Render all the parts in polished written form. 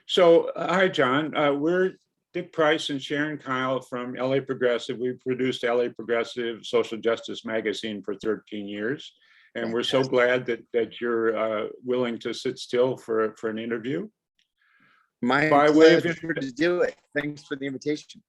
So, hi, John. We're Dick Price and Sharon Kyle from LA Progressive. We've produced LA Progressive Social Justice Magazine for 13 years. And we're so glad that you're willing to sit still for an interview. My By way of pleasure to do it. Thanks for the invitation.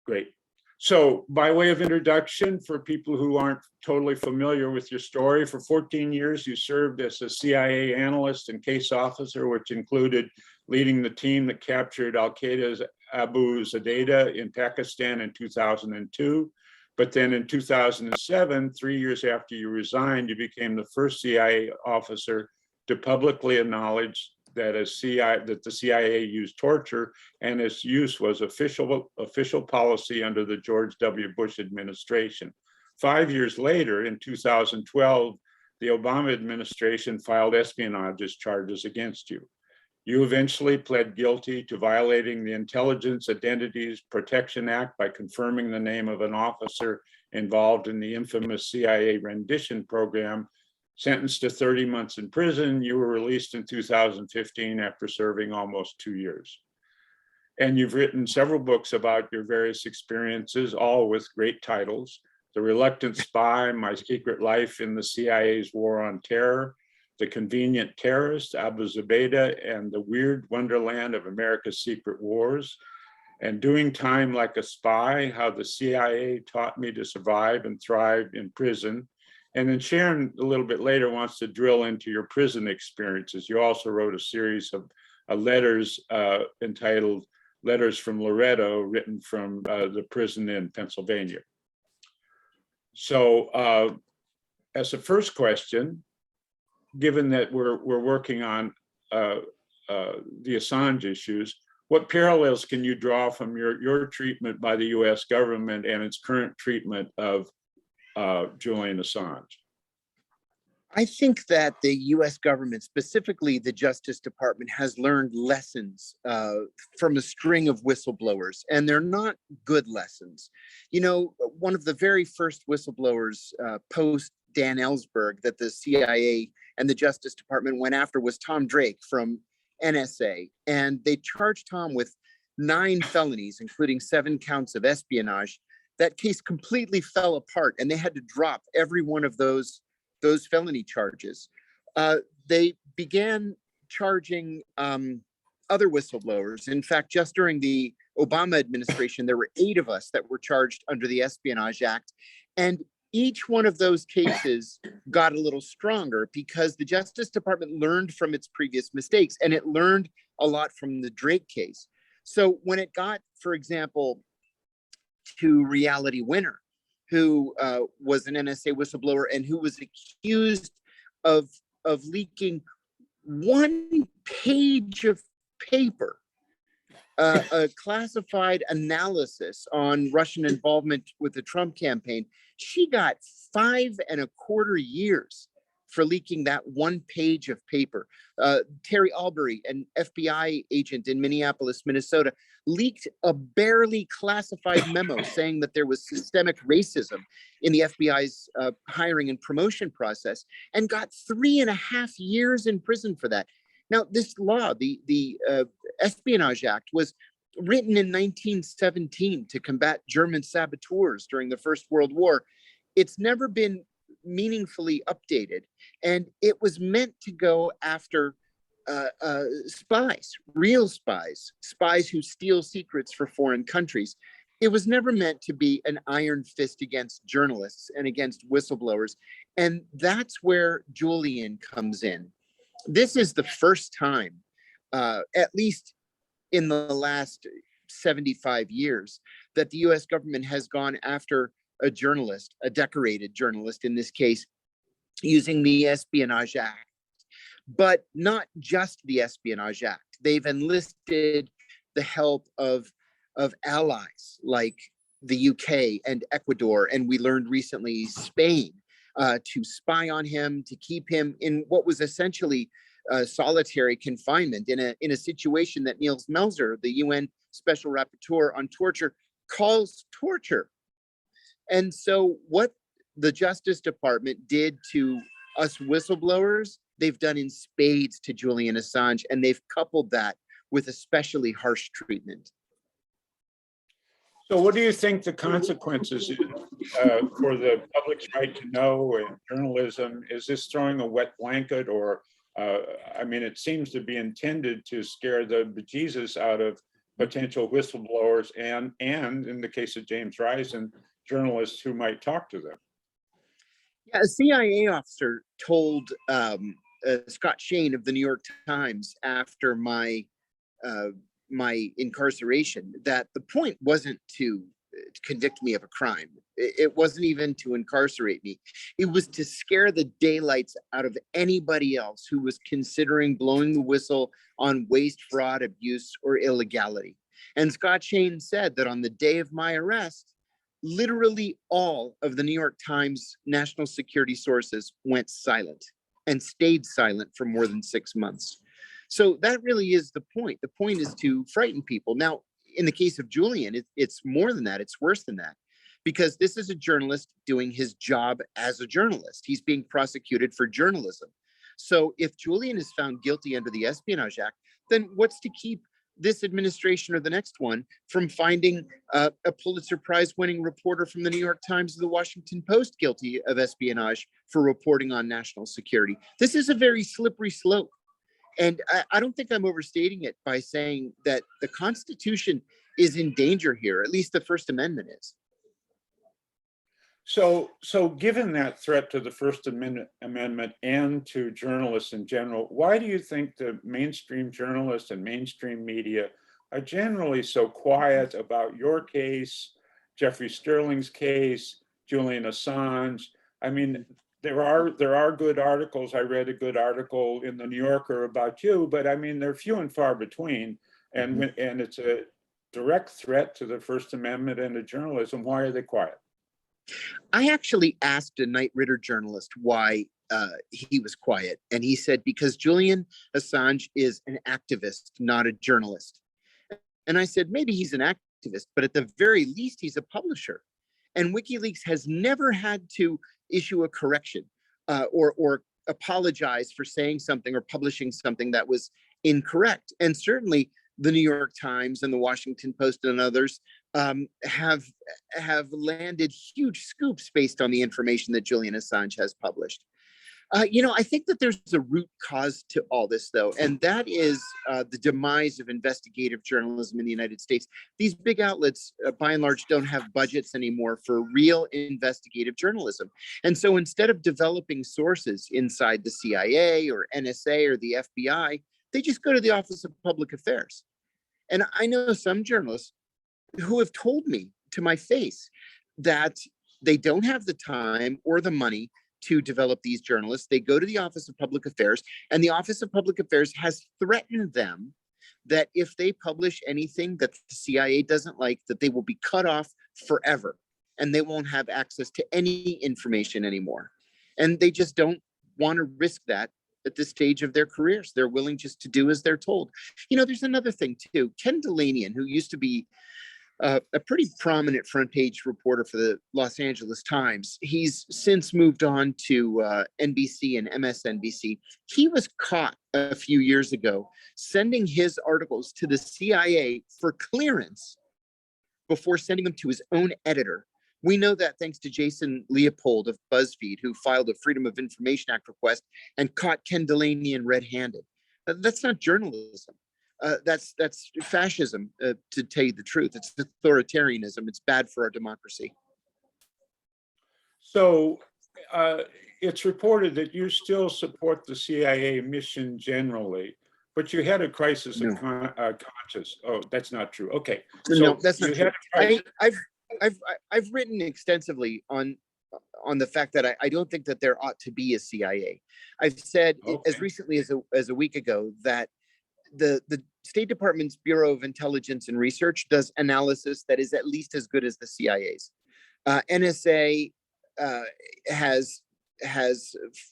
Great. So by way of introduction, for people who aren't totally familiar with your story, for 14 years, you served as a CIA analyst and case officer, which included leading the team that captured Al-Qaeda's Abu Zubaydah in Pakistan in 2002. But then in 2007, 3 years after you resigned, you became the first CIA officer to publicly acknowledge that the CIA used torture, and its use was official policy under the George W. Bush administration. 5 years later, in 2012, the Obama administration filed espionage charges against you. You eventually pled guilty to violating the Intelligence Identities Protection Act by confirming the name of an officer involved in the infamous CIA rendition program. Sentenced to 30 months in prison, you were released in 2015 after serving almost 2 years. And you've written several books about your various experiences, all with great titles: The Reluctant Spy, My Secret Life in the CIA's War on Terror, The Convenient Terrorist, Abu Zubaydah, and The Weird Wonderland of America's Secret Wars, and Doing Time Like a Spy, How the CIA Taught Me to Survive and Thrive in Prison. And then Sharon, a little bit later, wants to drill into your prison experiences. You also wrote a series of letters entitled Letters from Loretto, written from the prison in Pennsylvania. So as a first question, given that we're working on the Assange issues, what parallels can you draw from your treatment by the US government and its current treatment of Julian Assange? I think that the US government, specifically the Justice Department, has learned lessons from a string of whistleblowers, and they're not good lessons. You know, one of the very first whistleblowers post Dan Ellsberg that the CIA and the Justice Department went after was Tom Drake from NSA, and they charged Tom with 9 felonies, including 7 counts of espionage. That case completely fell apart, and they had to drop every one of those felony charges. They began charging other whistleblowers. In fact, just during the Obama administration, there were 8 of us that were charged under the Espionage Act. And each one of those cases got a little stronger because the Justice Department learned from its previous mistakes, and it learned a lot from the Drake case. So when it got, for example, to Reality Winner, who was an NSA whistleblower and who was accused of leaking 1 page of paper, a classified analysis on Russian involvement with the Trump campaign. She got 5.25 years for leaking that 1 page of paper. Terry Albury, an FBI agent in Minneapolis, Minnesota, leaked a barely classified memo saying that there was systemic racism in the FBI's hiring and promotion process, and got 3.5 years in prison for that. Now, this law, the Espionage Act, was written in 1917 to combat German saboteurs during the First World War. It's never been meaningfully updated, and it was meant to go after spies, real spies, spies who steal secrets for foreign countries. It was never meant to be an iron fist against journalists and against whistleblowers, and that's where Julian comes in. This is the first time, at least in the last 75 years, that the US government has gone after a journalist, a decorated journalist in this case, using the Espionage Act. But not just the Espionage Act. They've enlisted the help of allies like the UK and Ecuador, and we learned recently Spain, to spy on him, to keep him in what was essentially solitary confinement in a situation that Niels Melzer, the UN Special Rapporteur on Torture, calls torture. And so what the Justice Department did to us whistleblowers, they've done in spades to Julian Assange, and they've coupled that with especially harsh treatment. So what do you think the consequences is for the public's right to know and journalism? Is this throwing a wet blanket, or, I mean, it seems to be intended to scare the bejesus out of potential whistleblowers and in the case of James Risen, journalists who might talk to them? Yeah, a CIA officer told Scott Shane of the New York Times after my incarceration that the point wasn't to convict me of a crime. It wasn't even to incarcerate me. It was to scare the daylights out of anybody else who was considering blowing the whistle on waste, fraud, abuse, or illegality. And Scott Shane said that on the day of my arrest, literally all of the New York Times national security sources went silent and stayed silent for more than 6 months. So that really is the point. The point is to frighten people. Now, in the case of Julian, it's more than that. It's worse than that, because this is a journalist doing his job as a journalist. He's being prosecuted for journalism. So if Julian is found guilty under the Espionage Act, then what's to keep this administration or the next one from finding a Pulitzer Prize winning reporter from the New York Times or the Washington Post guilty of espionage for reporting on national security? This is a very slippery slope. And I don't think I'm overstating it by saying that the Constitution is in danger here, at least the First Amendment is. So given that threat to the First Amendment and to journalists in general, why do you think the mainstream journalists and mainstream media are generally so quiet about your case, Jeffrey Sterling's case, Julian Assange? I mean, there are good articles. I read a good article in the New Yorker about you, but I mean, they're few and far between. And and it's a direct threat to the First Amendment and to journalism. Why are they quiet? I actually asked a Knight Ridder journalist why he was quiet. And he said, because Julian Assange is an activist, not a journalist. And I said, maybe he's an activist, but at the very least, he's a publisher. And WikiLeaks has never had to issue a correction or apologize for saying something or publishing something that was incorrect. And certainly the New York Times and the Washington Post and others have landed huge scoops based on the information that Julian Assange has published. I think that there's a root cause to all this, though, and that is the demise of investigative journalism in the United States. These big outlets, by and large, don't have budgets anymore for real investigative journalism. And so instead of developing sources inside the CIA or NSA or the FBI, they just go to the Office of Public Affairs. And I know some journalists who have told me to my face that they don't have the time or the money to develop these journalists. They go to the Office of Public Affairs, and the Office of Public Affairs has threatened them that if they publish anything that the CIA doesn't like, that they will be cut off forever, and they won't have access to any information anymore. And they just don't want to risk that at this stage of their careers. They're willing just to do as they're told. There's another thing too. Ken Delanian, who used to be a pretty prominent front page reporter for the Los Angeles Times. He's since moved on to NBC and MSNBC. He was caught a few years ago sending his articles to the CIA for clearance before sending them to his own editor. We know that thanks to Jason Leopold of BuzzFeed, who filed a Freedom of Information Act request and caught Ken Delanian red-handed. That's not journalism. That's fascism, to tell you the truth. It's authoritarianism. It's bad for our democracy. So it's reported that you still support the CIA mission generally, but you had a crisis of conscience. Oh, that's not true. Okay. So no, that's not true. I've written extensively on the fact that I don't think that there ought to be a CIA. I've said as recently as a week ago that the State Department's Bureau of Intelligence and Research does analysis that is at least as good as the CIA's. NSA has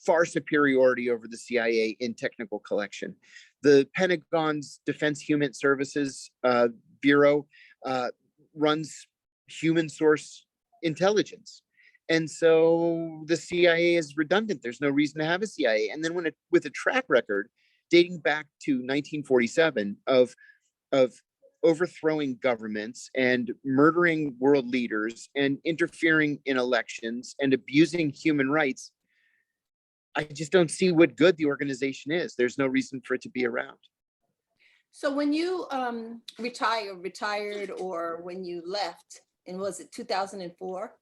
far superiority over the CIA in technical collection. The Pentagon's Defense Human Services Bureau runs human source intelligence. And so the CIA is redundant. There's no reason to have a CIA. And then with a track record dating back to 1947 of overthrowing governments and murdering world leaders and interfering in elections and abusing human rights, I just don't see what good the organization is. There's no reason for it to be around. So when you retired, or when you left, and was it 2004?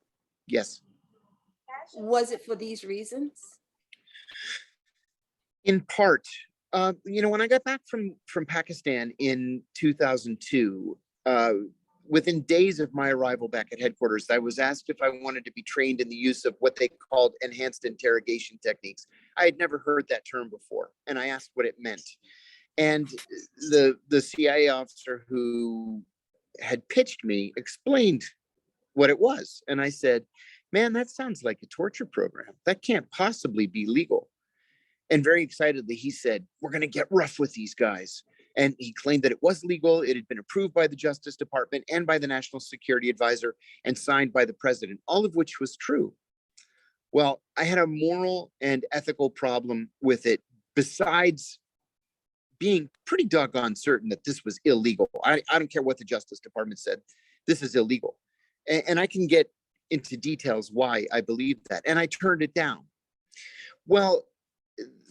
Yes. Was it for these reasons? In part, when I got back from Pakistan in 2002, within days of my arrival back at headquarters, I was asked if I wanted to be trained in the use of what they called enhanced interrogation techniques. I had never heard that term before, and I asked what it meant. And the CIA officer who had pitched me explained what it was. And I said, man, that sounds like a torture program. That can't possibly be legal. And very excitedly, he said, we're going to get rough with these guys. And he claimed that it was legal. It had been approved by the Justice Department and by the National Security Advisor and signed by the president, all of which was true. Well, I had a moral and ethical problem with it, besides being pretty doggone certain that this was illegal. I don't care what the Justice Department said. This is illegal. And I can get into details why I believe that. And I turned it down. Well,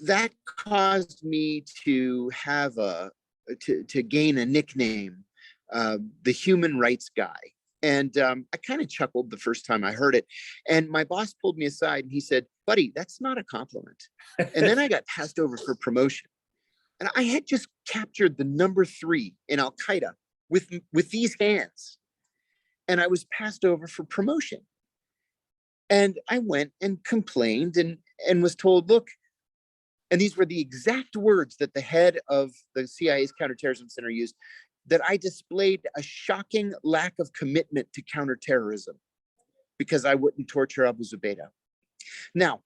that caused me to have to gain a nickname, the human rights guy. And I kind of chuckled the first time I heard it. And my boss pulled me aside and he said, buddy, that's not a compliment. And then I got passed over for promotion. And I had just captured the number 3 in Al Qaeda with these hands. And I was passed over for promotion. And I went and complained and was told, look, and these were the exact words that the head of the CIA's counterterrorism center used, that I displayed a shocking lack of commitment to counterterrorism because I wouldn't torture Abu Zubaydah. Now,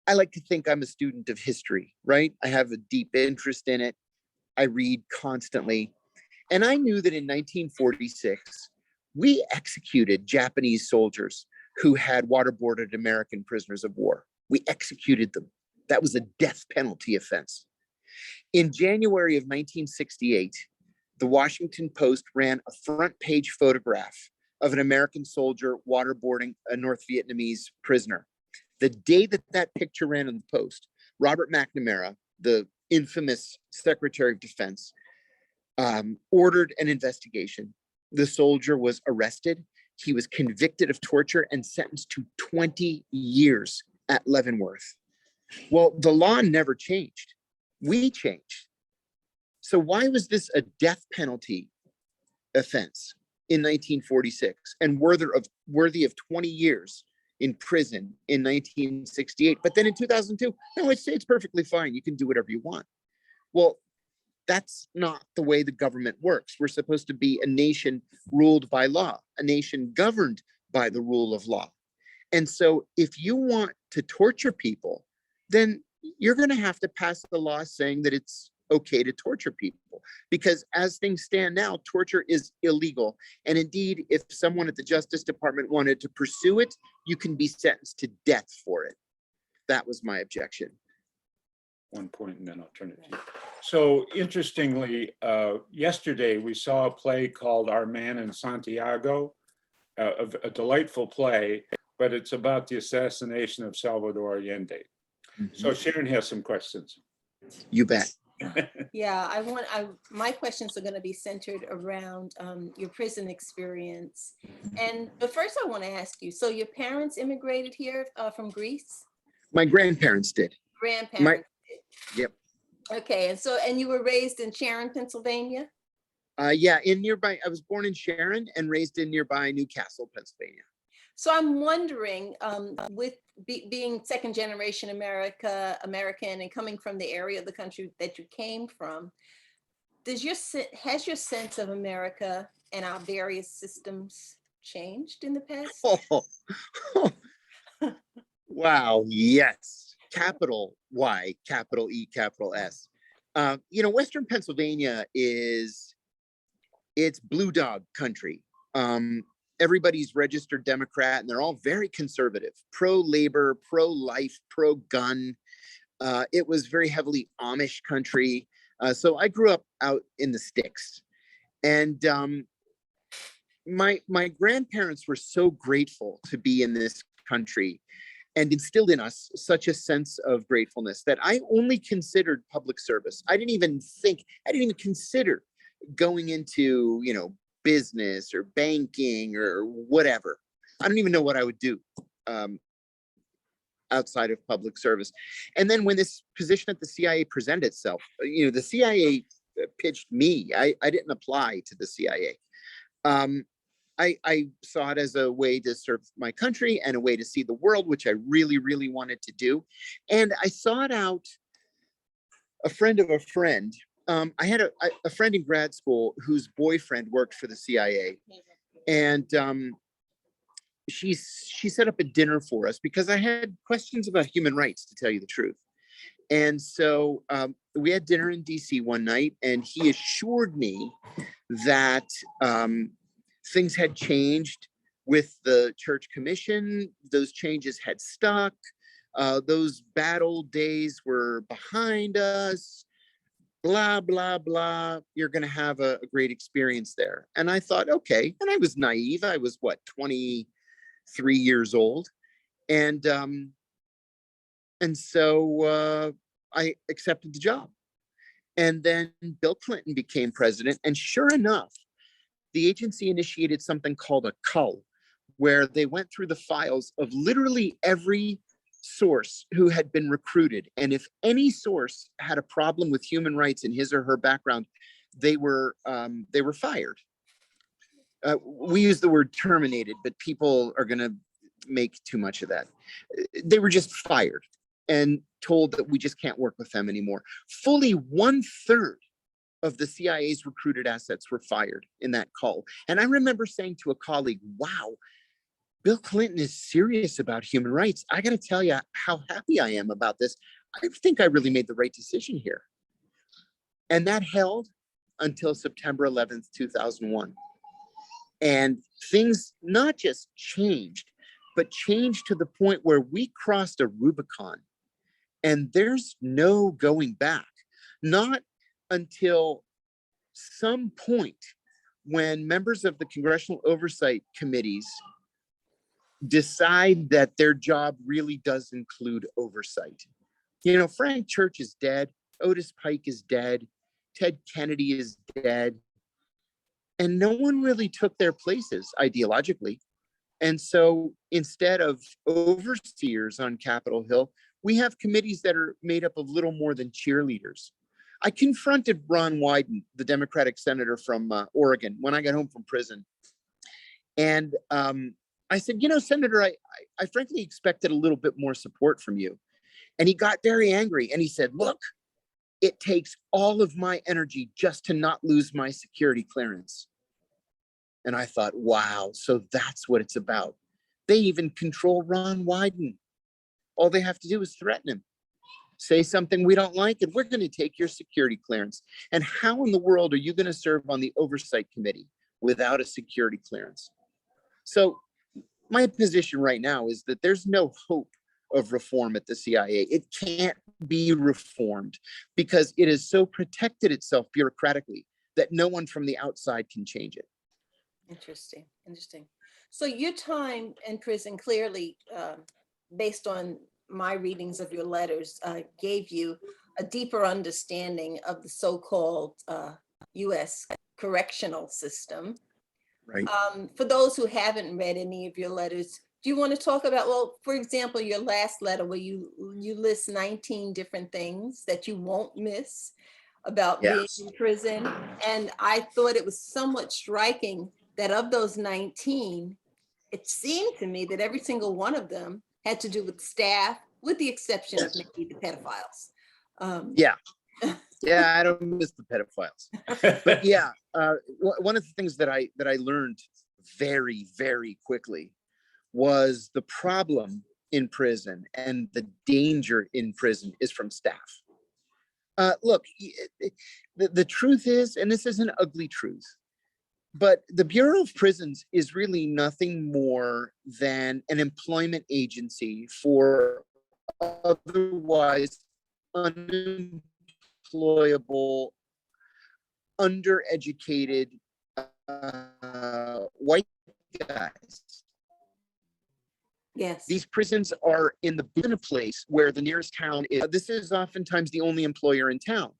I like to think I'm a student of history, right? I have a deep interest in it. I read constantly. And I knew that in 1946, we executed Japanese soldiers who had waterboarded American prisoners of war. We executed them. That was a death penalty offense. In January of 1968, the Washington Post ran a front page photograph of an American soldier waterboarding a North Vietnamese prisoner. The day that picture ran in the Post, Robert McNamara, the infamous Secretary of Defense, ordered an investigation. The soldier was arrested. He was convicted of torture and sentenced to 20 years at Leavenworth. Well, the law never changed. We changed. So why was this a death penalty offense in 1946 and worthy of 20 years in prison in 1968? But then in 2002, no, it's perfectly fine. You can do whatever you want. Well, that's not the way the government works. We're supposed to be a nation ruled by law, a nation governed by the rule of law. And so if you want to torture people, then you're going to have to pass the law saying that it's okay to torture people, because as things stand now, torture is illegal. And indeed, if someone at the Justice Department wanted to pursue it, you can be sentenced to death for it. That was my objection. One point, and then I'll turn it to you. So interestingly, yesterday we saw a play called Our Man in Santiago, a delightful play, but it's about the assassination of Salvador Allende. Mm-hmm. So Sharon has some questions. You bet. Yeah, my questions are going to be centered around your prison experience. But first I want to ask you, so your parents immigrated here from Greece? My grandparents did. Grandparents did. Yep. Okay, and you were raised in Sharon, Pennsylvania? Yeah, I was born in Sharon and raised in nearby Newcastle, Pennsylvania. So I'm wondering, with being second generation American and coming from the area of the country that you came from, has your sense of America and our various systems changed in the past? Oh. Wow, yes. Capital Y, capital E, capital S. Western Pennsylvania it's blue dog country. everybody's registered Democrat, and they're all very conservative, pro-labor, pro-life, pro-gun. It was very heavily Amish country. So I grew up out in the sticks. And my grandparents were so grateful to be in this country and instilled in us such a sense of gratefulness that I only considered public service. I didn't even consider going into, business or banking or whatever. I don't even know what I would do outside of public service. And then when this position at the CIA presented itself, the CIA pitched me. I didn't apply to the CIA. I saw it as a way to serve my country and a way to see the world, which I really, really wanted to do. And I sought out a friend of a friend. I had a friend in grad school whose boyfriend worked for the CIA. And she set up a dinner for us because I had questions about human rights, to tell you the truth. And so we had dinner in DC one night, and he assured me that things had changed with the church commission. Those changes had stuck. Those bad old days were behind us. Blah, blah, blah. You're going to have a great experience there. And I thought, okay. And I was naive. I was 23 years old. And so I accepted the job. And then Bill Clinton became president. And sure enough, the agency initiated something called a cull, where they went through the files of literally every source who had been recruited. And if any source had a problem with human rights in his or her background, they were fired. We use the word terminated, but people are going to make too much of that. They were just fired and told that we just can't work with them anymore. Fully 1/3 of the CIA's recruited assets were fired in that call. And I remember saying to a colleague, wow, Bill Clinton is serious about human rights. I got to tell you how happy I am about this. I think I really made the right decision here. And that held until September 11th, 2001. And things not just changed, but changed to the point where we crossed a Rubicon. And there's no going back. Not until some point when members of the congressional oversight committees decide that their job really does include oversight. Frank Church is dead. Otis Pike is dead. Ted Kennedy is dead. And no one really took their places ideologically. And so instead of overseers on Capitol Hill, we have committees that are made up of little more than cheerleaders. I confronted Ron Wyden, the Democratic senator from Oregon, when I got home from prison. And I said, Senator, I frankly expected a little bit more support from you. And he got very angry. And he said, look, it takes all of my energy just to not lose my security clearance. And I thought, wow, so that's what it's about. They even control Ron Wyden. All they have to do is threaten him. Say something we don't like, and we're going to take your security clearance. And how in the world are you going to serve on the oversight committee without a security clearance? So my position right now is that there's no hope of reform at the CIA. It can't be reformed because it has so protected itself bureaucratically that no one from the outside can change it. Interesting. So your time in prison clearly, based on my readings of your letters, gave you a deeper understanding of the so-called U.S. correctional system. Right. For those who haven't read any of your letters, do you want to talk about, well, for example, your last letter where you list 19 different things that you won't miss about being in prison. And I thought it was somewhat striking that of those 19, it seemed to me that every single one of them had to do with staff, with the exception of maybe the pedophiles. Yeah, I don't miss the pedophiles. But yeah, one of the things that I learned very, very quickly was the problem in prison and the danger in prison is from staff. Look, the truth is, and this is an ugly truth, But the Bureau of Prisons is really nothing more than an employment agency for otherwise unemployable, undereducated white guys. Yes. These prisons are in a place where the nearest town is. This is oftentimes the only employer in town.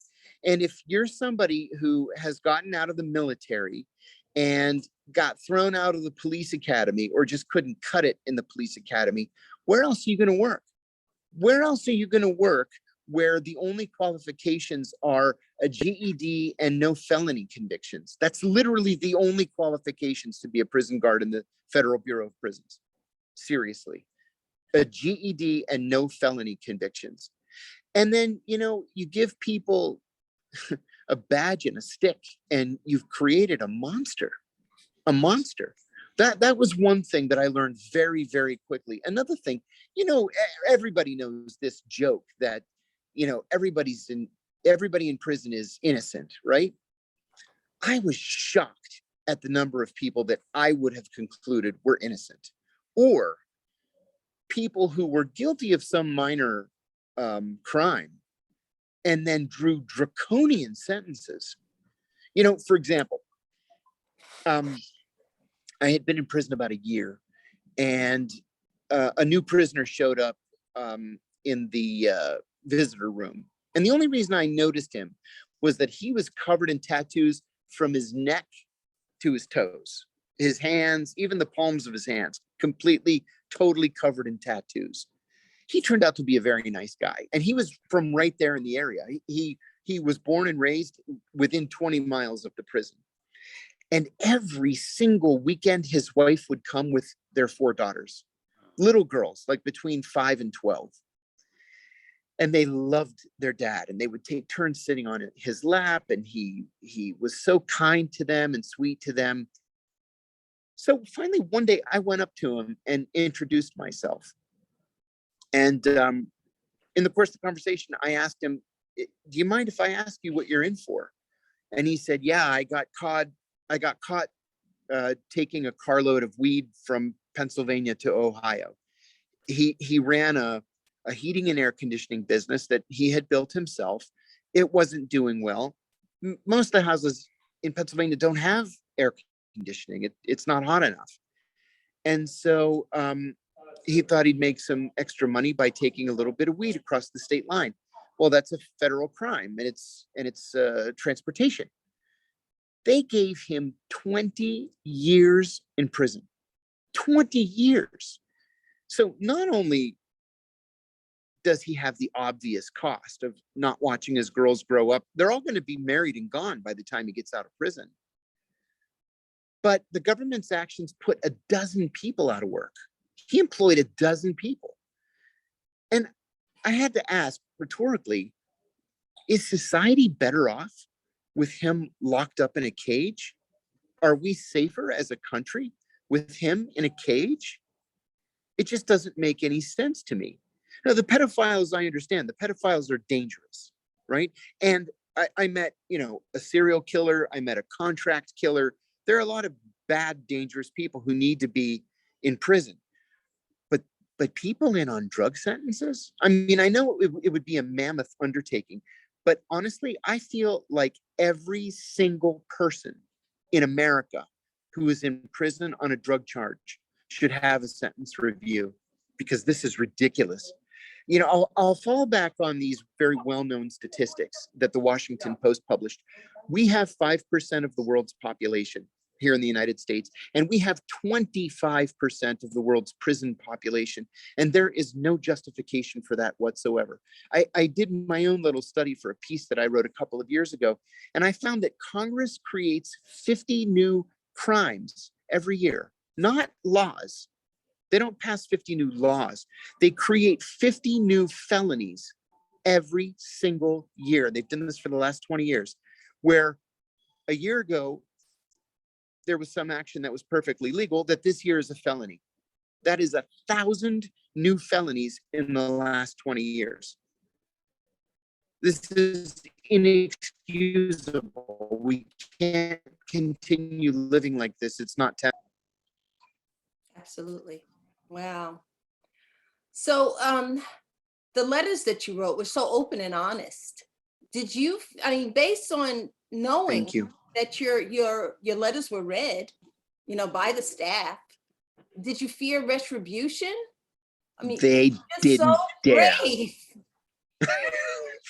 And if you're somebody who has gotten out of the military and got thrown out of the police academy or just couldn't cut it in the police academy, where else are you going to work? Where else are you going to work where the only qualifications are a GED and no felony convictions? That's literally the only qualifications to be a prison guard in the Federal Bureau of Prisons. Seriously, a GED and no felony convictions. And then, you give people a badge and a stick and you've created a monster. That was one thing that I learned very, very quickly. Another thing, everybody knows this joke that, everybody in prison is innocent, right? I was shocked at the number of people that I would have concluded were innocent, or people who were guilty of some minor crime and then drew draconian sentences. For example, I had been in prison about a year, and a new prisoner showed up in the visitor room. And the only reason I noticed him was that he was covered in tattoos from his neck to his toes, his hands, even the palms of his hands, completely, totally covered in tattoos. He turned out to be a very nice guy. And he was from right there in the area. He was born and raised within 20 miles of the prison. And every single weekend, his wife would come with their 4 daughters, little girls, like between 5 and 12. And they loved their dad, and they would take turns sitting on his lap. And he was so kind to them and sweet to them. So finally, one day I went up to him and introduced myself. And in the course of the conversation, I asked him, "Do you mind if I ask you what you're in for?" And he said, "Yeah, I got caught taking a carload of weed from Pennsylvania to Ohio." He ran a heating and air conditioning business that he had built himself. It wasn't doing well. Most of the houses in Pennsylvania don't have air conditioning. It's not hot enough. And so he thought he'd make some extra money by taking a little bit of weed across the state line. Well, that's a federal crime, and it's transportation. They gave him 20 years in prison. 20 years. So not only does he have the obvious cost of not watching his girls grow up, they're all going to be married and gone by the time he gets out of prison. But the government's actions put 12 people out of work. He employed 12 people. And I had to ask rhetorically, is society better off with him locked up in a cage? Are we safer as a country with him in a cage? It just doesn't make any sense to me. Now, the pedophiles, I understand, the pedophiles are dangerous, right? And I met, a serial killer. I met a contract killer. There are a lot of bad, dangerous people who need to be in prison. But people in on drug sentences? I mean, I know it would be a mammoth undertaking, but honestly, I feel like every single person in America who is in prison on a drug charge should have a sentence review, because this is ridiculous. I'll fall back on these very well-known statistics that the Washington Post published. We have 5% of the world's population here in the United States, and we have 25% of the world's prison population, and there is no justification for that whatsoever. I did my own little study for a piece that I wrote a couple of years ago, and I found that Congress creates 50 new crimes every year, not laws. They don't pass 50 new laws. They create 50 new felonies every single year. They've done this for the last 20 years, where a year ago, there was some action that was perfectly legal, that this year is a felony. That is 1,000 new felonies in the last 20 years. This is inexcusable. inexcusable. We can't continue living like this. It's not temporary. Absolutely. Wow. So the letters that you wrote were so open and honest. Did you, I mean, based on knowing Thank you. that your letters were read, you know, by the staff, did you fear retribution? I mean, They you're didn't so dare. brave.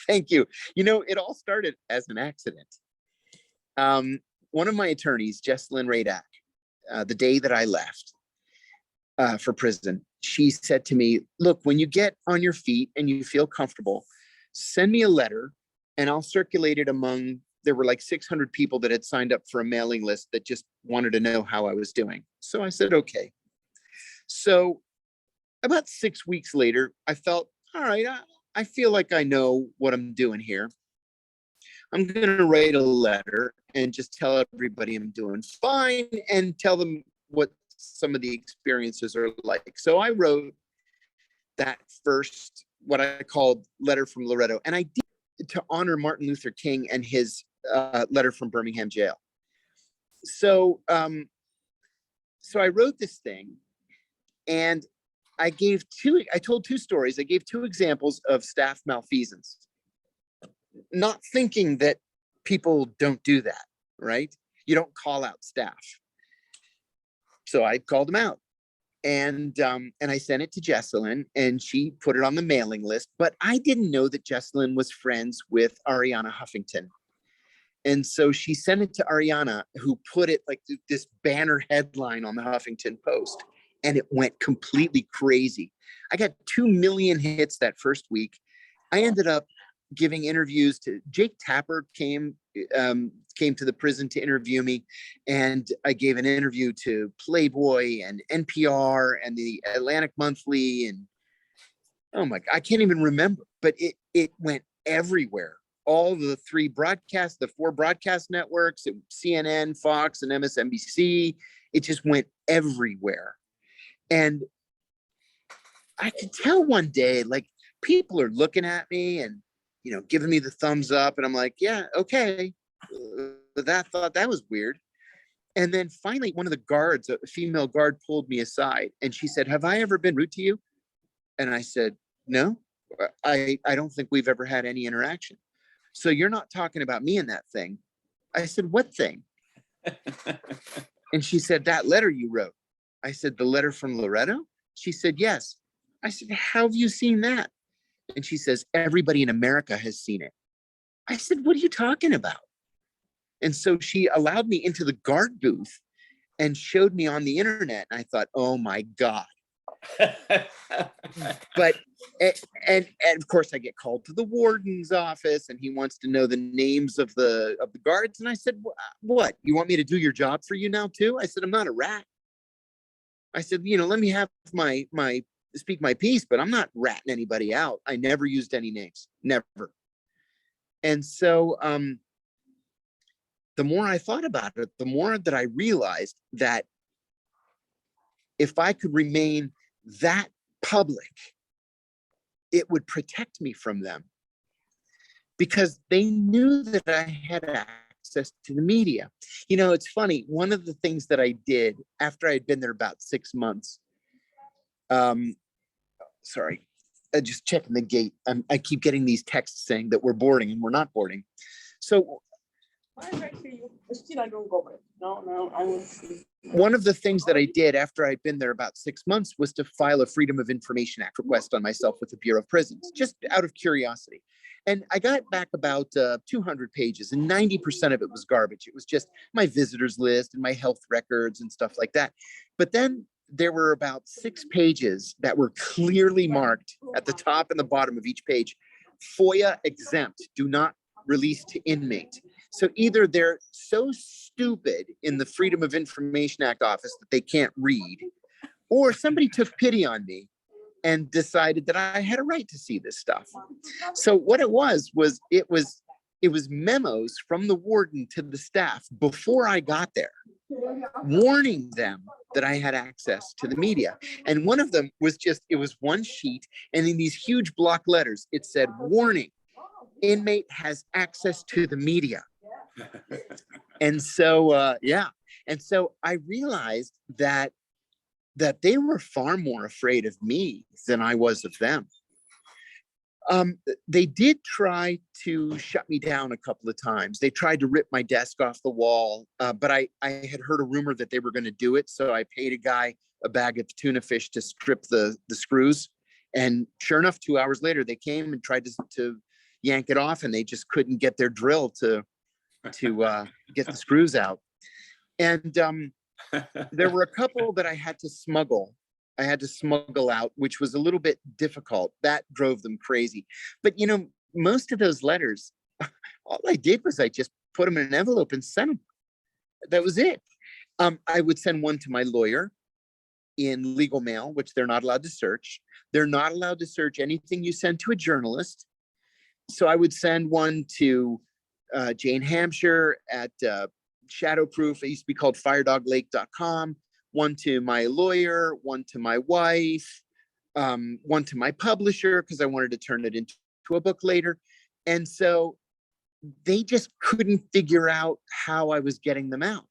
Thank you. You know, it all started as an accident. One of my attorneys, Jessalyn Radak, the day that I left for prison, she said to me, look, when you get on your feet and you feel comfortable, send me a letter and I'll circulate it among, there were like 600 people that had signed up for a mailing list that just wanted to know how I was doing. So I said, okay. So about 6 weeks later, I felt, all right, I feel like I know what I'm doing here. I'm going to write a letter and just tell everybody I'm doing fine and tell them what some of the experiences are like. So I wrote that first, what I called Letter from Loretto. And I did to honor Martin Luther King and his letter from Birmingham jail. So, so I wrote this thing and I told two stories. I gave two examples of staff malfeasance, not thinking that people don't do that, right? You don't call out staff. So I called them out and I sent it to Jessalyn and she put it on the mailing list, but I didn't know that Jessalyn was friends with Ariana Huffington. And so she sent it to Ariana, who put it like this banner headline on the Huffington Post, and it went completely crazy. I got 2 million hits that first week. I ended up giving interviews to Jake Tapper came to the prison to interview me. And I gave an interview to Playboy and NPR and the Atlantic Monthly. And oh my God, I can't even remember, but it went everywhere. All the the 4 broadcast networks, CNN, Fox, and MSNBC, it just went everywhere. And I could tell one day, like, people are looking at me and, you know, giving me the thumbs up. And I'm like, yeah, okay. But thought that was weird. And then finally, one of the guards, a female guard, pulled me aside and she said, have I ever been rude to you? And I said, no, I don't think we've ever had any interaction. So you're not talking about me in that thing. I said, what thing? And she said, that letter you wrote. I said, the letter from Loretto? She said, yes. I said, how have you seen that? And she says, everybody in America has seen it. I said, what are you talking about? And so she allowed me into the guard booth and showed me on the internet. And I thought, oh my God. But, and of course I get called to the warden's office and he wants to know the names of the guards. And I said, what, you want me to do your job for you now too? I said, I'm not a rat. I said, you know, let me have speak my piece, but I'm not ratting anybody out. I never used any names, never. And so, the more I thought about it, the more that I realized that if I could remain that public, it would protect me from them because they knew that I had access to the media. You know, it's funny. One of the things that I did after I'd been there about 6 months, sorry, just checking the gate. I keep getting these texts saying that we're boarding and we're not boarding. So one of the things that I did after I'd been there about 6 months was to file a Freedom of Information Act request on myself with the Bureau of Prisons, just out of curiosity. And I got back about 200 pages and 90% of it was garbage. It was just my visitors list and my health records and stuff like that. But then there were about 6 pages that were clearly marked at the top and the bottom of each page, FOIA exempt, do not release to inmate. So either they're so stupid in the Freedom of Information Act office that they can't read, or somebody took pity on me and decided that I had a right to see this stuff. So what it was memos from the warden to the staff before I got there, warning them that I had access to the media. And one of them was it was one sheet, and in these huge block letters, it said, warning, inmate has access to the media. And so, yeah. And so I realized that they were far more afraid of me than I was of them. They did try to shut me down a couple of times. They tried to rip my desk off the wall, but I had heard a rumor that they were going to do it. So I paid a guy a bag of tuna fish to strip the screws. And sure enough, 2 hours later, they came and tried to yank it off, and they just couldn't get their drill to get the screws out. And there were a couple that I had to smuggle out, which was a little bit difficult. That drove them crazy. But, most of those letters, all I did was I just put them in an envelope and sent them. That was it. I would send one to my lawyer in legal mail, which they're not allowed to search. They're not allowed to search anything you send to a journalist. So I would send one to Jane Hampshire at Shadowproof. It used to be called firedoglake.com. One to my lawyer, one to my wife, one to my publisher, because I wanted to turn it into a book later. And so they just couldn't figure out how I was getting them out.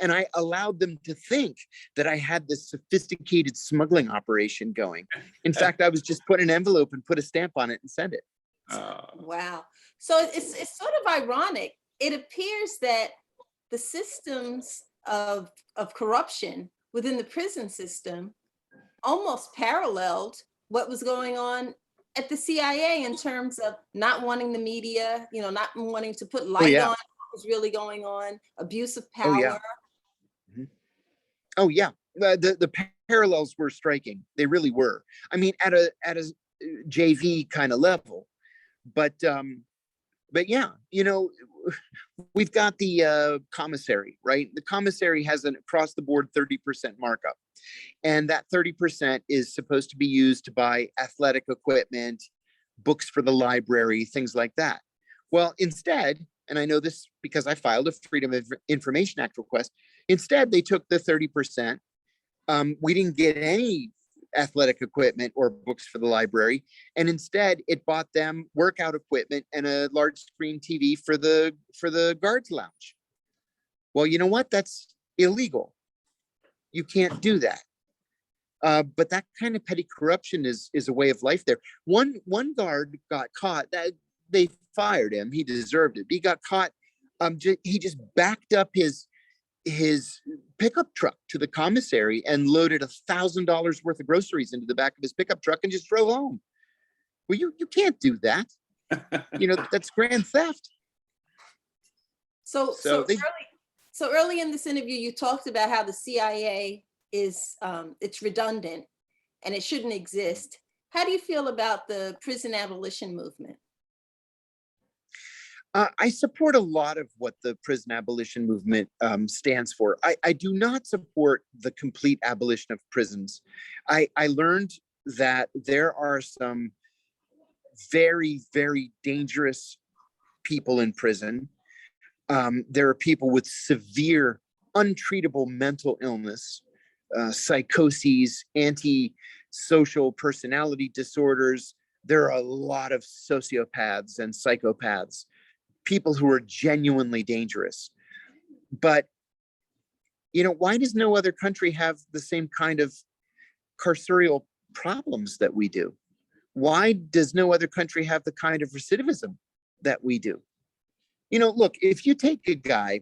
And I allowed them to think that I had this sophisticated smuggling operation going. In fact, I was just put an envelope and put a stamp on it and send it. Wow. So it's sort of ironic. It appears that the systems of corruption within the prison system almost paralleled what was going on at the CIA in terms of not wanting the media, not wanting to put light on what was really going on, abuse of power. Oh, yeah. Mm-hmm. Oh, yeah. The parallels were striking. They really were. I mean, at a JV kind of level. But yeah, we've got the commissary, right? The commissary has an across the board 30% markup. And that 30% is supposed to be used to buy athletic equipment, books for the library, things like that. Well, instead, and I know this because I filed a Freedom of Information Act request, instead they took the 30%. We didn't get any athletic equipment or books for the library, and instead it bought them workout equipment and a large screen TV for the guards lounge. Well, you know what? That's illegal. You can't do that. But that kind of petty corruption is a way of life there. One guard got caught. That they fired him. He deserved it. He got caught. He just backed up his pickup truck to the commissary and loaded $1,000 worth of groceries into the back of his pickup truck and just drove home. Well, you can't do that. That's grand theft. So early in this interview, you talked about how the CIA is it's redundant and it shouldn't exist. How do you feel about the prison abolition movement? I support a lot of what the prison abolition movement stands for. I do not support the complete abolition of prisons. I learned that there are some very, very dangerous people in prison. There are people with severe, untreatable mental illness, psychoses, antisocial personality disorders. There are a lot of sociopaths and psychopaths, people who are genuinely dangerous. But, why does no other country have the same kind of carceral problems that we do? Why does no other country have the kind of recidivism that we do? Look, if you take a guy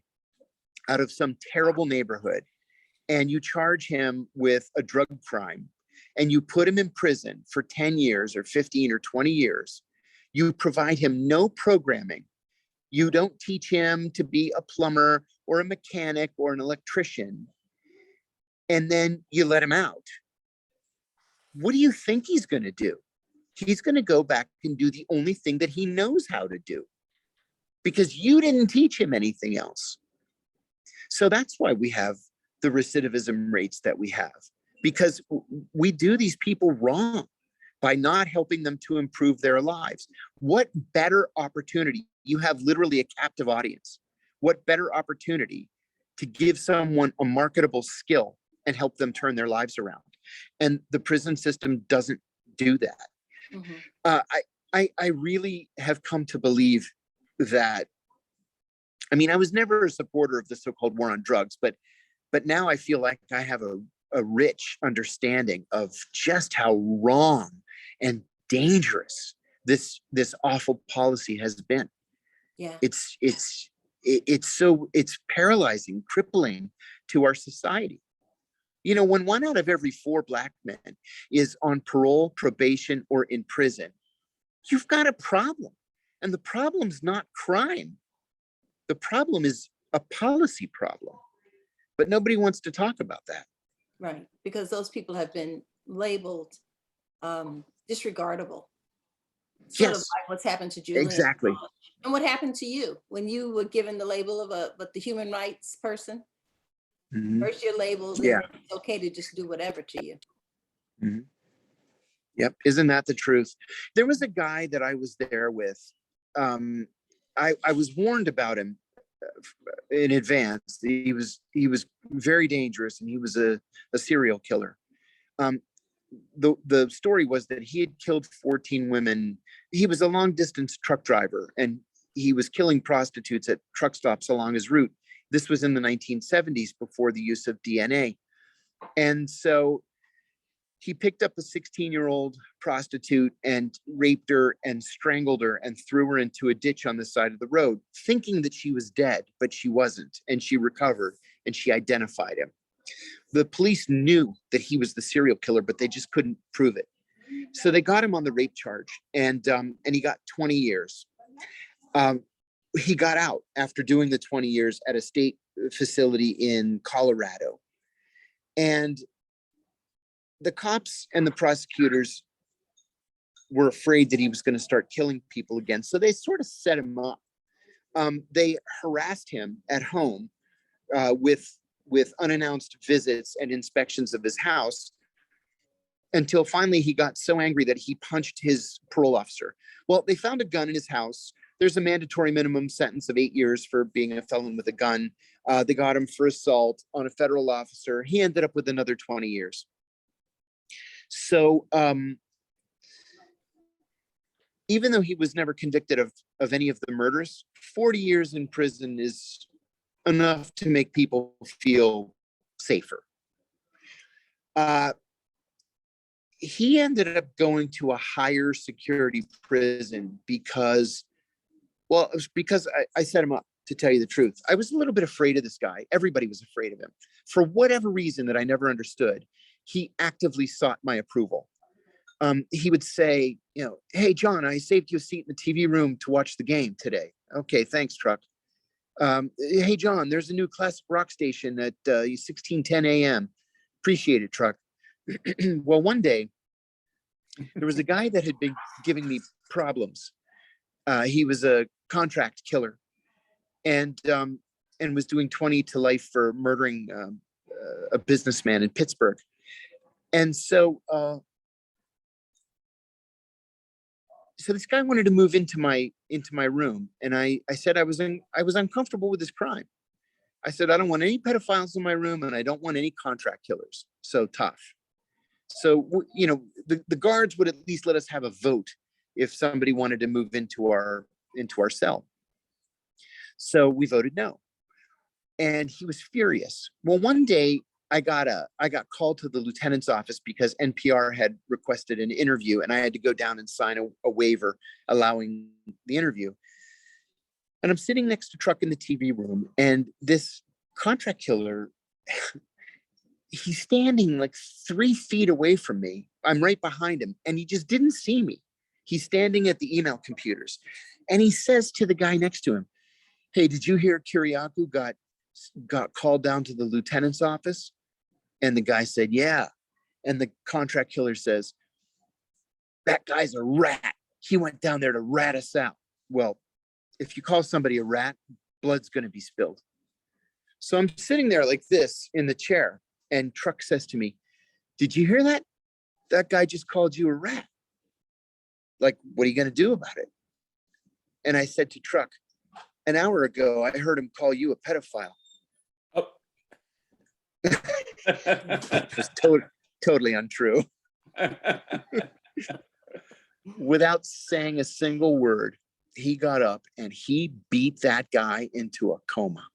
out of some terrible neighborhood and you charge him with a drug crime and you put him in prison for 10 years or 15 or 20 years, you provide him no programming. You don't teach him to be a plumber or a mechanic or an electrician, and then you let him out. What do you think he's going to do? He's going to go back and do the only thing that he knows how to do, because you didn't teach him anything else. So that's why we have the recidivism rates that we have, because we do these people wrong by not helping them to improve their lives. What better opportunity? You have literally a captive audience. What better opportunity to give someone a marketable skill and help them turn their lives around? And the prison system doesn't do that. Mm-hmm. I really have come to believe that, I mean, I was never a supporter of the so-called war on drugs, but now I feel like I have a rich understanding of just how wrong and dangerous this awful policy has been. Yeah. It's paralyzing, crippling to our society. You know, when 1 out of every 4 Black men is on parole, probation, or in prison, you've got a problem. And the problem's not crime. The problem is a policy problem. But nobody wants to talk about that. Right, because those people have been labeled disregardable. Sort of Yes, like what's happened to Julian. exactly. And what happened to you when you were given the label of the human rights person? Mhm. First you're labeled, and Yeah. then it's okay to just do whatever to you. Mhm. Yep. Isn't that the truth? There was a guy that I was there with. I was warned about him in advance. He was very dangerous, and he was a serial killer. The story was that he had killed 14 women. He was a long distance truck driver, and he was killing prostitutes at truck stops along his route. This was in the 1970s, before the use of DNA. And so he picked up a 16-year-old prostitute and raped her and strangled her and threw her into a ditch on the side of the road, thinking that she was dead, but she wasn't. And she recovered, and she identified him. The police knew that he was the serial killer, but they just couldn't prove it. So they got him on the rape charge, and he got 20 years. He got out after doing the 20 years at a state facility in Colorado. And the cops and the prosecutors were afraid that he was going to start killing people again. So they sort of set him up. They harassed him at home with unannounced visits and inspections of his house, until finally he got so angry that he punched his parole officer. Well, they found a gun in his house. There's a mandatory minimum sentence of 8 years for being a felon with a gun. They got him for assault on a federal officer. He ended up with another 20 years. So even though he was never convicted of any of the murders, 40 years in prison is enough to make people feel safer. He ended up going to a higher security prison because, well, it was because I set him up, to tell you the truth. I was a little bit afraid of this guy. Everybody was afraid of him. For whatever reason that I never understood, he actively sought my approval. He would say, you know, hey, John, I saved you a seat in the TV room to watch the game today. Okay, thanks, Truck. Hey, John, there's a new classic rock station at 1610 a.m. Appreciate it, Truck. Well, one day, there was a guy that had been giving me problems. He was a contract killer, and was doing 20 to life for murdering a businessman in Pittsburgh. And so this guy wanted to move into my room, and I said I was uncomfortable with this crime. I said, I don't want any pedophiles in my room, and I don't want any contract killers. So tough. So, you know, the guards would at least let us have a vote if somebody wanted to move into our cell. So we voted no. And he was furious. Well, one day I got called to the lieutenant's office because NPR had requested an interview, and I had to go down and sign a waiver allowing the interview. And I'm sitting next to Truck in the TV room, and this contract killer, he's standing like 3 feet away from me. I'm right behind him, and he just didn't see me. He's standing at the email computers, and he says to the guy next to him, hey, did you hear Kiriakou got called down to the lieutenant's office? And the guy said, yeah. And the contract killer says, that guy's a rat. He went down there to rat us out. Well, if you call somebody a rat, blood's going to be spilled. So I'm sitting there like this in the chair, and Truck says to me, did you hear that? That guy just called you a rat. Like, what are you going to do about it? And I said to Truck, an hour ago, I heard him call you a pedophile. Oh. It was totally untrue. without saying a single word, he got up and he beat that guy into a coma.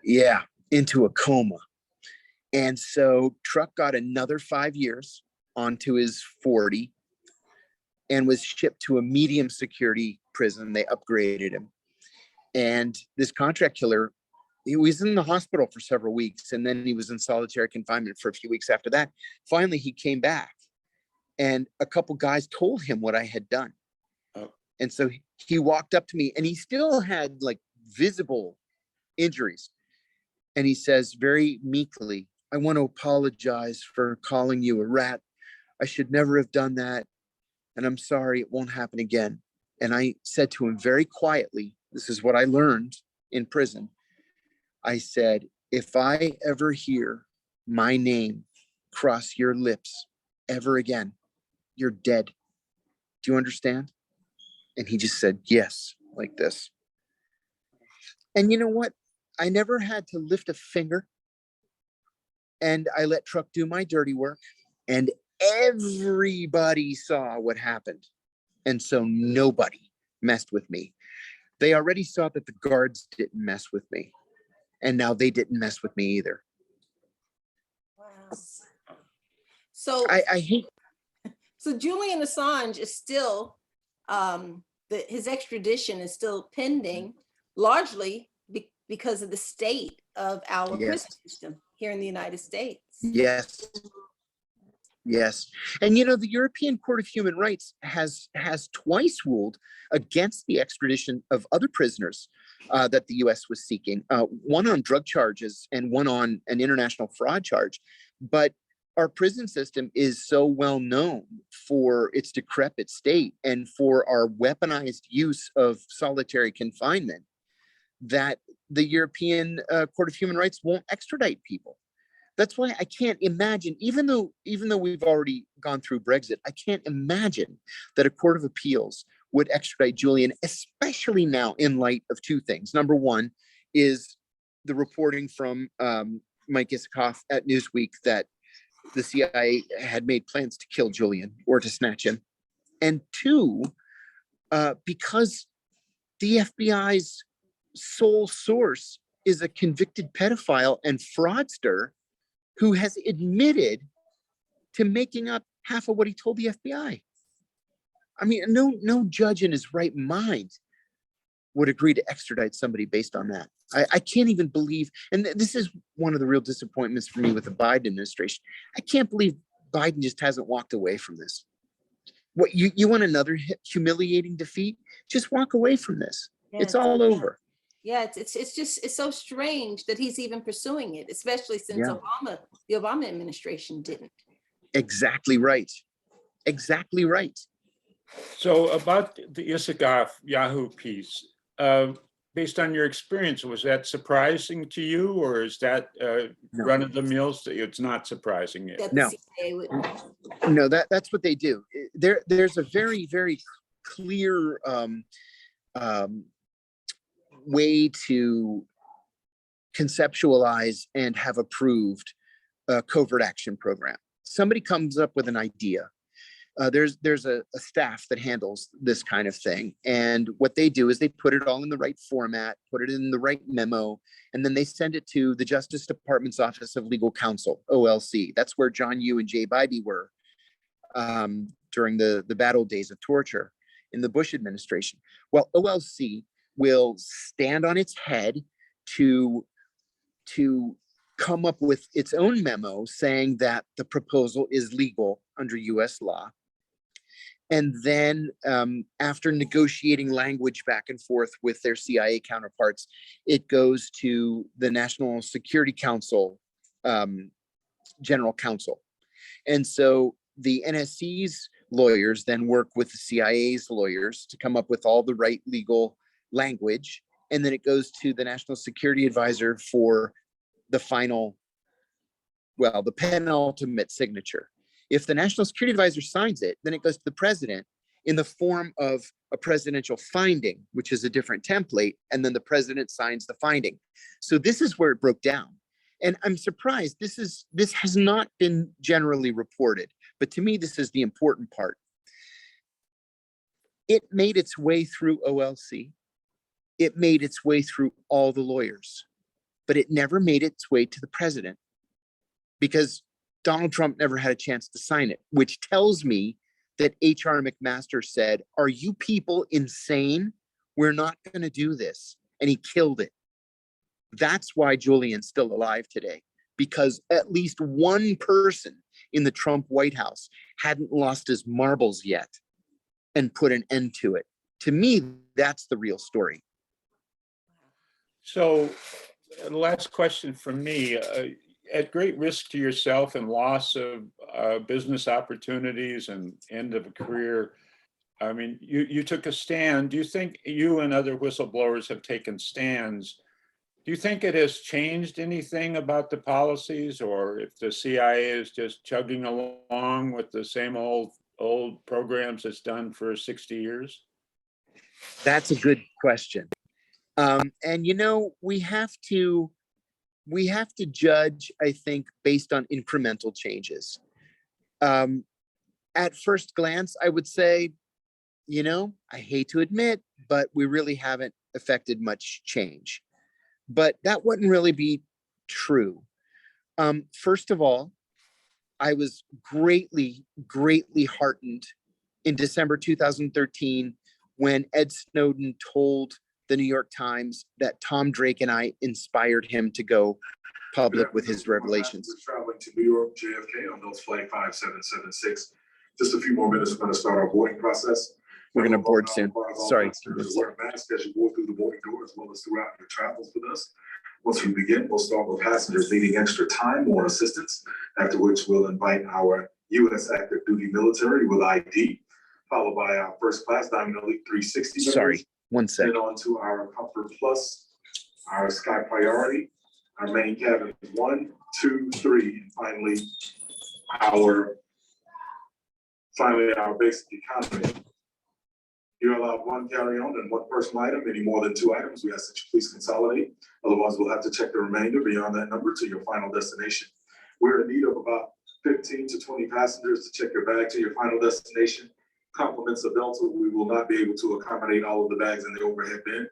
Yeah, into a coma. And so Truck got another 5 years onto his 40 and was shipped to a medium security prison. They upgraded him. And this contract killer, he was in the hospital for several weeks, and then he was in solitary confinement for a few weeks after that. Finally, he came back, and a couple guys told him what I had done. Oh. And so he walked up to me, and he still had like visible injuries. And he says very meekly, "I want to apologize for calling you a rat. I should never have done that. And I'm sorry, it won't happen again." And I said to him very quietly, this is what I learned in prison. I said, "If I ever hear my name cross your lips ever again, you're dead. Do you understand?" And he just said, "Yes," like this. And you know what? I never had to lift a finger, and I let Truck do my dirty work, and everybody saw what happened. And so nobody messed with me. They already saw that the guards didn't mess with me, and now they didn't mess with me either. Wow. So, I hate. so Julian Assange is still, his extradition is still pending, largely because of the state of our Yes. prison system here in the United States. Yes. Yes. And you know, the European Court of Human Rights has twice ruled against the extradition of other prisoners that the US was seeking, one on drug charges and one on an international fraud charge. But our prison system is so well known for its decrepit state and for our weaponized use of solitary confinement that the European Court of Human Rights won't extradite people. That's why I can't imagine, even though we've already gone through Brexit, I can't imagine that a court of appeals would extradite Julian, especially now in light of two things. Number one is the reporting from Mike Isikoff at Newsweek that the CIA had made plans to kill Julian or to snatch him. And two, because the FBI's sole source is a convicted pedophile and fraudster who has admitted to making up half of what he told the FBI. I mean, no judge in his right mind would agree to extradite somebody based on that. I can't even believe, and this is one of the real disappointments for me with the Biden administration. I can't believe Biden just hasn't walked away from this. What, you want another humiliating defeat? Just walk away from this. Yeah, it's all over. Yeah, it's so strange that he's even pursuing it, especially since the Obama administration didn't. Exactly right. Exactly right. So about the Isikoff Yahoo piece, based on your experience, was that surprising to you, or is that run of the mill? It's not surprising you. No, no, that's what they do. There's a very, very clear way to conceptualize and have approved a covert action program. Somebody comes up with an idea. There's a staff that handles this kind of thing. And what they do is they put it all in the right format, put it in the right memo, and then they send it to the Justice Department's Office of Legal Counsel, OLC. That's where John Yoo and Jay Bybee were during the battle days of torture in the Bush administration. Well, OLC will stand on its head to come up with its own memo saying that the proposal is legal under US law. And then after negotiating language back and forth with their CIA counterparts, it goes to the National Security Council, General Counsel. And so the NSC's lawyers then work with the CIA's lawyers to come up with all the right legal language. And then it goes to the National Security Advisor for the final, well, the penultimate signature. If the National Security Advisor signs it, then it goes to the president in the form of a presidential finding, which is a different template, and then the president signs the finding. So this is where it broke down. And I'm surprised this has not been generally reported, but to me, this is the important part. It made its way through OLC. It made its way through all the lawyers, but it never made its way to the president because Donald Trump never had a chance to sign it, which tells me that H.R. McMaster said, "Are you people insane? We're not going to do this." And he killed it. That's why Julian's still alive today, because at least one person in the Trump White House hadn't lost his marbles yet and put an end to it. To me, that's the real story. So, last question from me. At great risk to yourself and loss of business opportunities and end of a career, I mean, you took a stand. Do you think you and other whistleblowers have taken stands? Do you think it has changed anything about the policies, or if the CIA is just chugging along with the same old programs it's done for 60 years? That's a good question. And we have to judge, I think, based on incremental changes. At first glance, I would say, I hate to admit, but we really haven't affected much change. But that wouldn't really be true. First of all, I was greatly, greatly heartened in December 2013 when Ed Snowden told the New York Times that Tom Drake and I inspired him to go public with his revelations. We're traveling to New York, JFK on North Flight 5776. Just a few more minutes, we're going to start our boarding process. We're going to board soon. Sorry. Wear a mask as you walk through the boarding door as well as throughout your travels with us. Once we begin, we'll start with passengers needing extra time or assistance, after which we'll invite our U.S. active duty military with ID, followed by our first class Diamond Elite 360 members. Sorry, one second. Then on to our Comfort Plus, our Sky Priority, our main cabin 1, 2, 3, and finally our basic economy. You're allowed one carry-on and one personal item. Any more than 2 items, we ask that you please consolidate. Otherwise, we'll have to check the remainder beyond that number to your final destination. We're in need of about 15 to 20 passengers to check your bag to your final destination. Compliments of Delta, we will not be able to accommodate all of the bags in the overhead bin.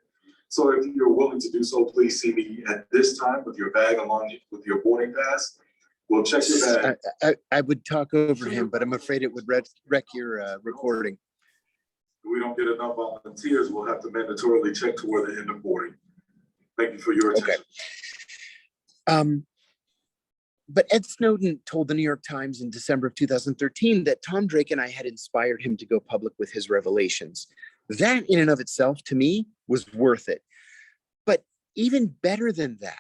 So if you're willing to do so, please see me at this time with your bag along with your boarding pass. We'll check your bag. I would talk over him, but I'm afraid it would wreck your recording. If we don't get enough volunteers, we'll have to mandatorily check toward the end of boarding. Thank you for your attention. Okay. But Ed Snowden told the New York Times in December of 2013 that Tom Drake and I had inspired him to go public with his revelations. That in and of itself, to me, was worth it. But even better than that,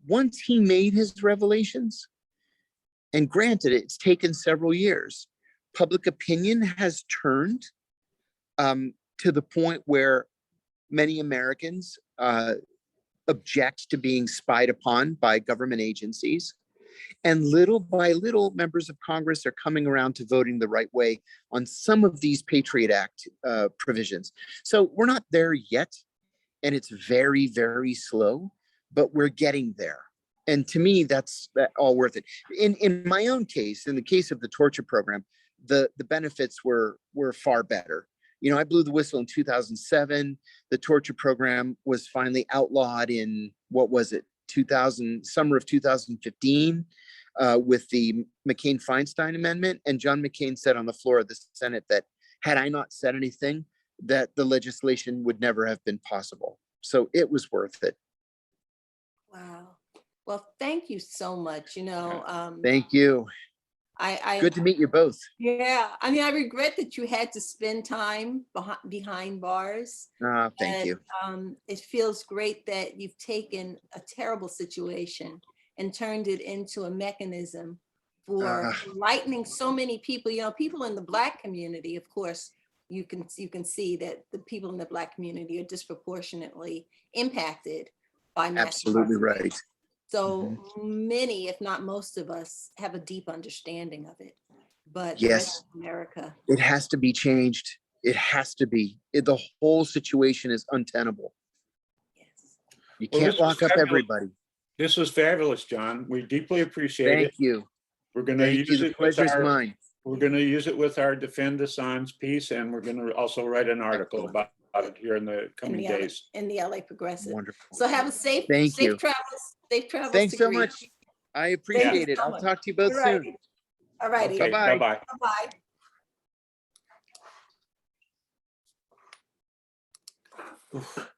once he made his revelations, and granted, it's taken several years, public opinion has turned to the point where many Americans object to being spied upon by government agencies. And little by little, members of Congress are coming around to voting the right way on some of these Patriot Act provisions. So we're not there yet, and it's very, very slow, but we're getting there. And to me, that's all worth it. In my own case, in the case of the torture program, the benefits were far better. I blew the whistle in 2007. The torture program was finally outlawed in, summer of 2015 with the McCain-Feinstein amendment. And John McCain said on the floor of the Senate that had I not said anything, that the legislation would never have been possible. So it was worth it. Wow. Well, thank you so much. Thank you. Good to meet you both. Yeah. I regret that you had to spend time behind bars. Thank you. It feels great that you've taken a terrible situation and turned it into a mechanism for enlightening so many people. People in the Black community, of course, you can see that the people in the Black community are disproportionately impacted by mass Absolutely incarceration. right. So many, if not most of us, have a deep understanding of it. But yes, America, it has to be changed. It has to be. The whole situation is untenable. yes. You can't lock up everybody. This was fabulous, John. We deeply appreciate it. Thank you. We're going to use The it. pleasure's mine. We're going to use it with our Defend Assange piece, and we're going to also write an article about it here in the coming days. In the LA Progressive. Wonderful. So have a safe Thank you. travels. Safe travels. Thanks to so Greece. much. I appreciate it. so I'll much. talk to you both soon. Alrighty. All righty. Okay, Bye-bye. bye-bye. Bye-bye.